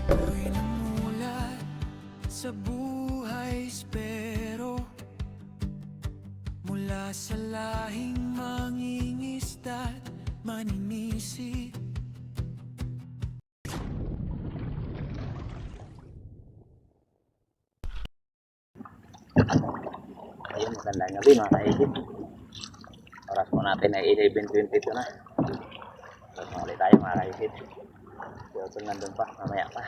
Ako'y namulat sa buhay espero, mula sa lahing mangingisda't maninisi. Ayun, magandang gabi mga kaigit. Oras po natin ay 11:22 na. Oras na ulit tayo mga kaigit. Yung nandun pa, mamaya pa.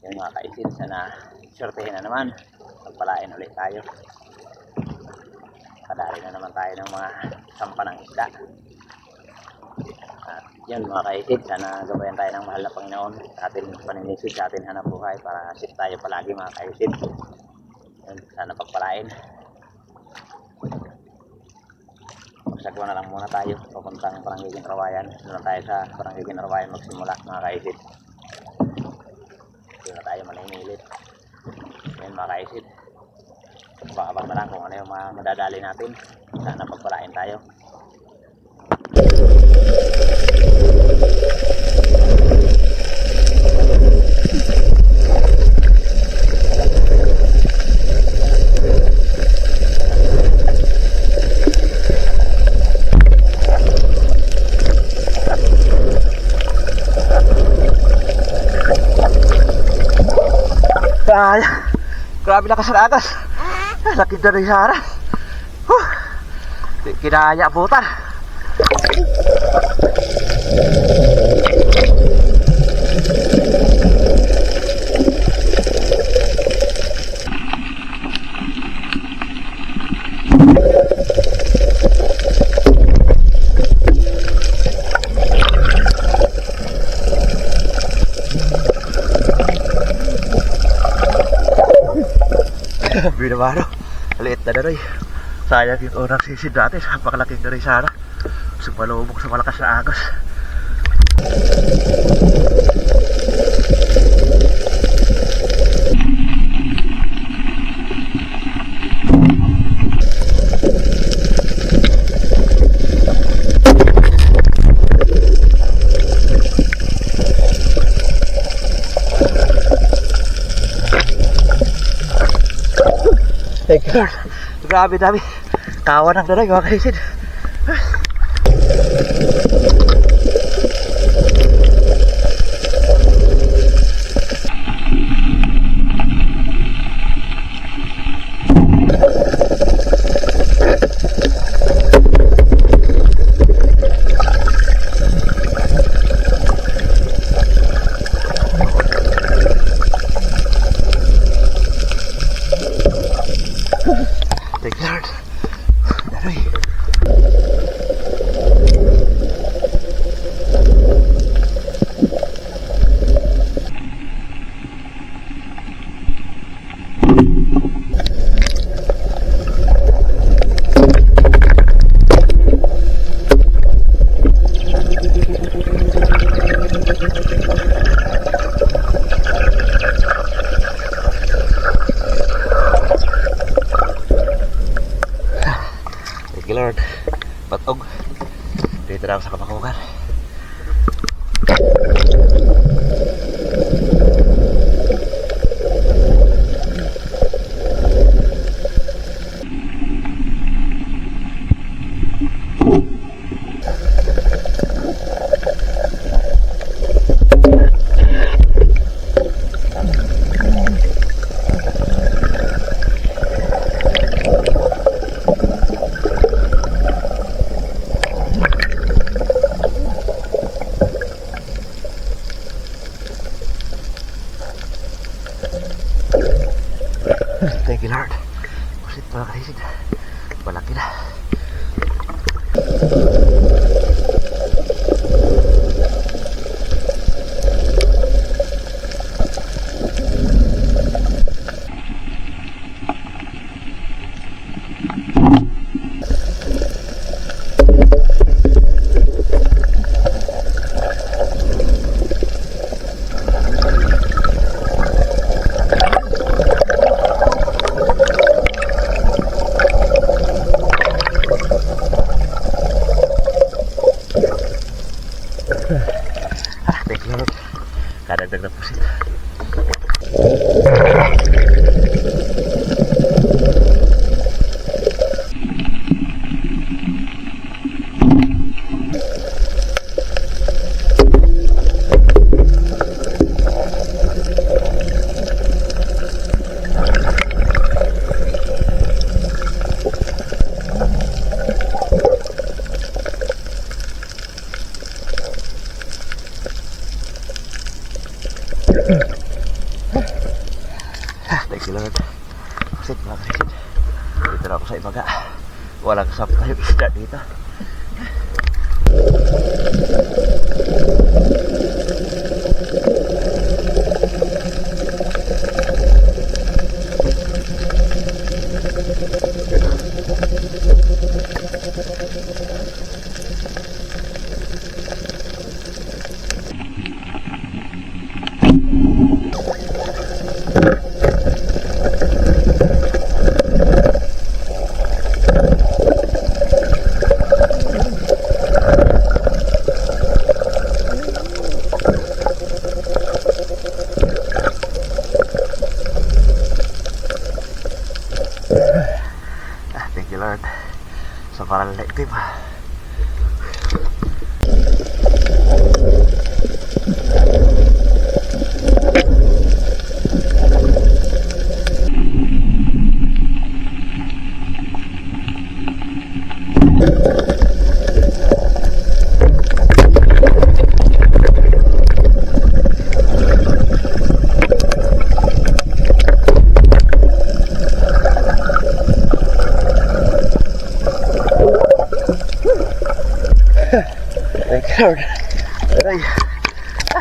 Yan mga kaigit, sana sortehin na naman. Magpalain ulit tayo. Kadali na naman tayo ng mga sampa ng isda. At yun mga kaigit, sana gabayan tayo ng mahal na Panginoon sa ating paninisid, sa ating hanap buhay para safe tayo palagi mga kaigit. Sana pagpalain. Magsagwa na lang muna tayo papuntang Barangay Ginarawayan. Doon tayo sa Barangay Ginarawayan magsimula mga kaisid. Doon na tayo maningilit. Ngayon mga kaisid, abang na lang kung ano yung mga madadali natin. Sana pagpalain tayo. Ay, grabe lakas ng atas. Sakit na rin sa harap. Di kinaya butan. Binabaro, liit na daroy. Sayang yung unang sisid natin. Napakalaking daroy sana. Sumalubog sa malakas na agos. Thank you Lord. Grabe dami. Kawan ng daray mga kaisid. Thank you Lord. Daroy. Thank you Lord. Patog. Dito na ako sa kapakukan. Thank you Lord. Pusit mga kaisid. Malaki na. dagdag na pusit. Thank you Lord. Pusit mga kaisid. Dito na ako sa ibaga. Walang sampa yung isda dito. Thank you Lord sa paralective. Thank you Lord. Aray,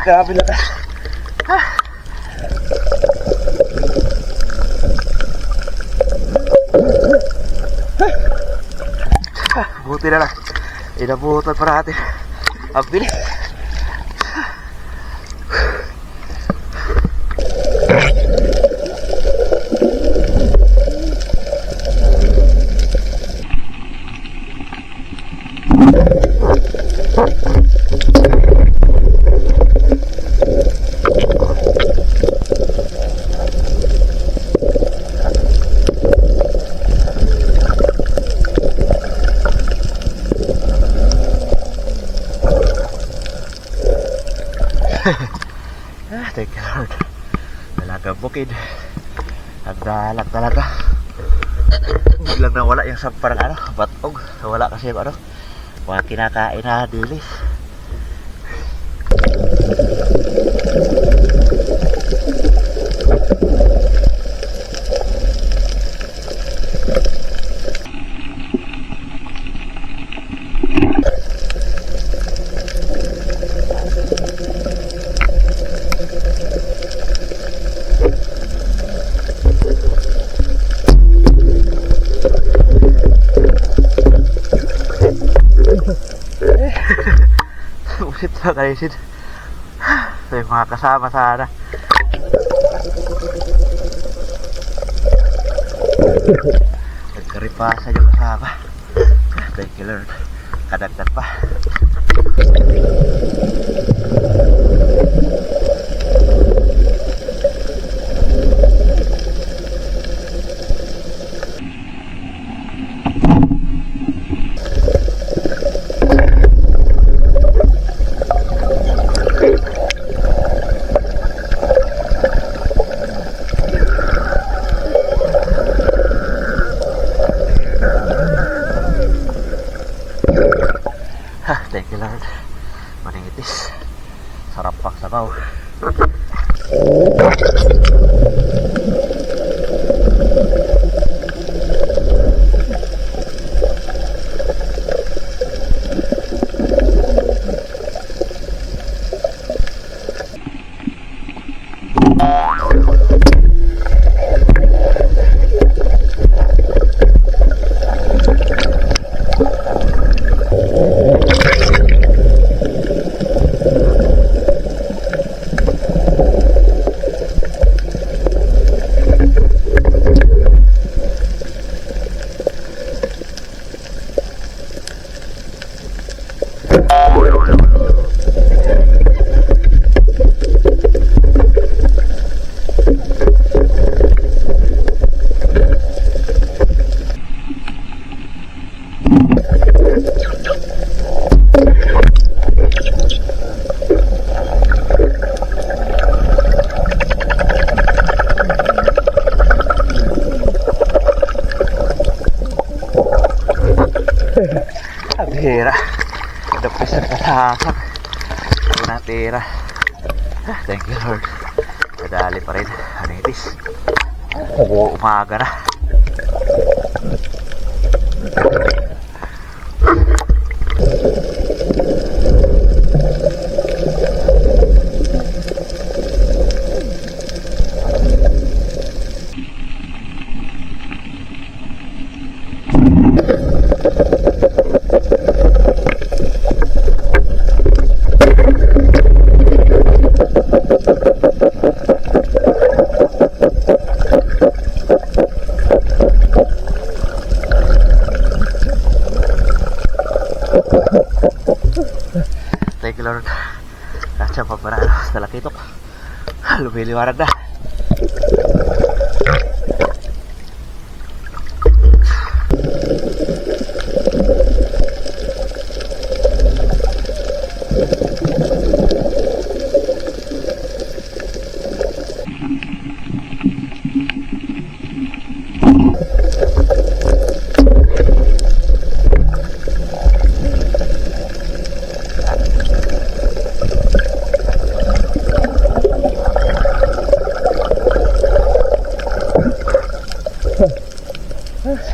grabe lakas. Buti na lang, inabutan pa natin ang bilis. Thank you Lord. Talagang bukid. Ang dalag talaga. Biglang nawala yung parang ano, batog. Nawala kasi yung ano, mga kinakain na dilis. Usit na kaisid. Ito yung mga kasama sana. Nagkaripasa yung kasama. Thank you Lord. Kadagdag pa. Thank you Lord. Maningitis. Sarap pang sabaw. Ang hira. Dapis ang kalasan. Hindi natira. Thank you Lord. Kadali pa rin. Anipis. Umaga na. Thank you Lord. Kasya pa para sa lakitok. Lumiliwanag na.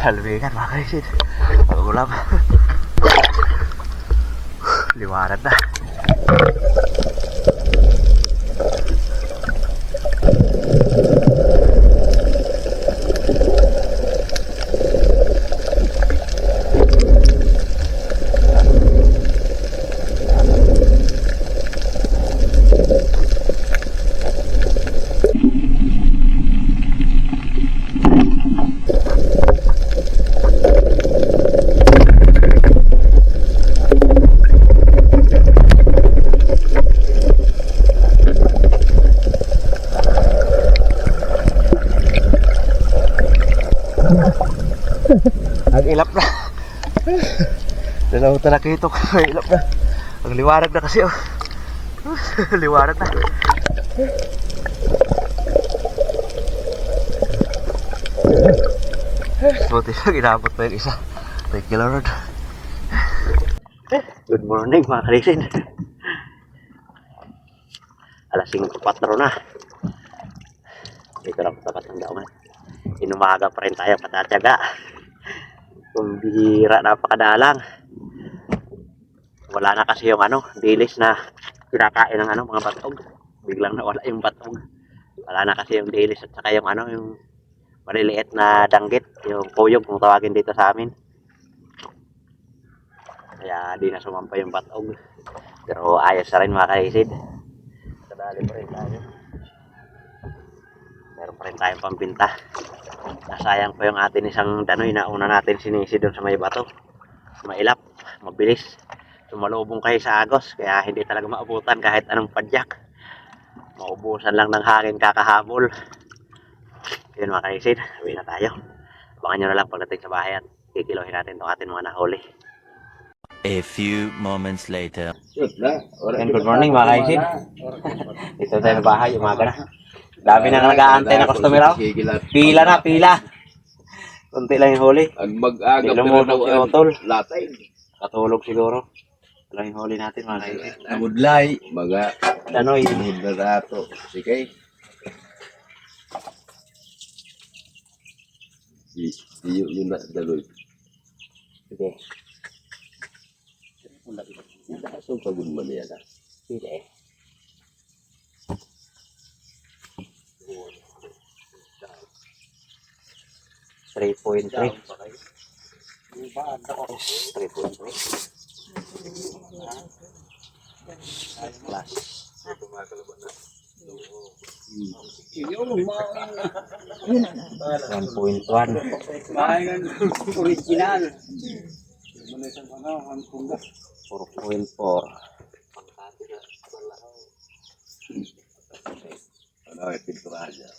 Salvingan mga kaisid. Pag-ulam. Liwanag na. Ang ilap na. Dalawang talakitok. Ang ilap na. Ang liwanag na kasi oh. Liwanag na. Buti lang inabot pa yung isa. Thank you Lord. Good morning mga kalisin. Alas 5:04 na. Dito lang tapat ng daungan. Inumaga pa rin tayo patatyaga. Kumbihira, napakadalang. Wala na kasi yung dilis na kinakain ng mga batog. Biglang nawala yung batog. Wala na kasi yung dilis at saka yung yung maliliit na danggit, yung kuyog kung tawagin dito sa amin. Kaya di na sumampa yung batog. Pero ayos na rin mga kaisid. Kadali pa rin tayo. Meron pa rin tayong pambinta. Nasayang pa yung atin isang danoy na una natin sinisi doon sa may bato. Mailap, mabilis. Sumalubong kayo sa agos, kaya hindi talaga maabutan kahit anong padyak. Maubusan lang ng hangin kakahabol. Yun mga kaisid, sabi na tayo. Abangan nyo na lang pagdating sa bahay at kikilohin natin itong ating mga nahuli. A few moments later. Good morning mga kaisid. Dito tayo na bahay, umaga na. Dami na nag-aantay na customer. Pila na, pila. Kunti lang yung huli. Ang mag-aga Hindi lumutog si Otol. latay. Katulog siguro. Ito lang yung huli natin mga kaisid. Namudlay. Mga Danoy. namudla rato. Sige. Yun na daloy. Sige. So pagod man yan. Sige. Three point three. 3.3. Plus. 1.1. Original. 4.4. Ano ay pinturahan niya?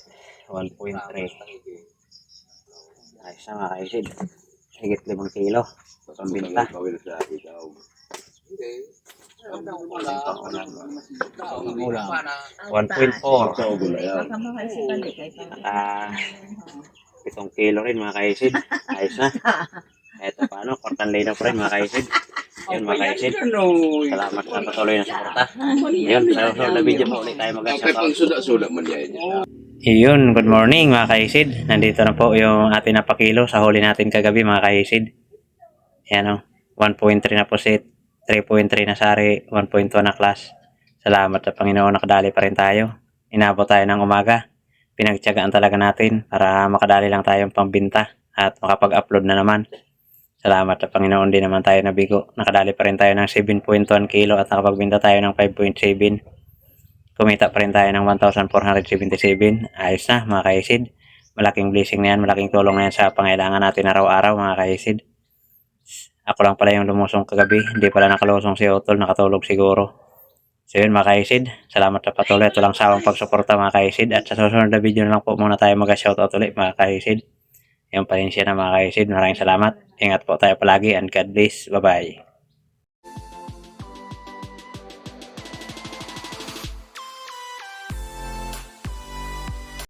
1.3. Ayos na mga kaisid. Higit 5 kilo. Pambinta. Pawil sa ikaw. 1.4. Ikaw gula yan. 7 kilo rin mga kaisid. Ayos na. Eto paano, kortan lay na pa rin mga kaisid. Yun mga kaisid. Salamat sa patuloy na suporta. Yun, sa susunod na video mo ulit tayo mag-shoutout. Suda-suda man yan. Yun, good morning mga kaisid. Nandito na po yung ating napakilo sa huli natin kagabi mga kaisid. Yan o, 1.3 na pusit, 3.3 na sari, 1.2 na class. Salamat sa Panginoon, nakadali pa rin tayo. Inabot tayo ng umaga. Pinagtiyagaan talaga natin para makadali lang tayong pambinta at makapag-upload na naman. Salamat sa Panginoon, din naman tayo nabigo. Nakadali pa rin tayo ng 7.1 kilo at nakapagbinta tayo ng 5.7. Kumita pa rin tayo ng 1,477. Ayos na mga kaisid. Malaking blessing na yan, malaking tulong na yan sa pangailangan natin araw-araw mga kaisid. Ako lang pala yung lumusong kagabi. Hindi pala nakalusong si Otol, nakatulog siguro. So yun mga kaisid, salamat sa patuloy. Ito lang sawang pagsuporta mga kaisid. At sa susunod na video na lang po muna tayo mag-shoutout ulit mga kaisid. Yung pa rin siya na mga kaisid. Maraming salamat. Ingat po tayo palagi and God bless. Bye-bye.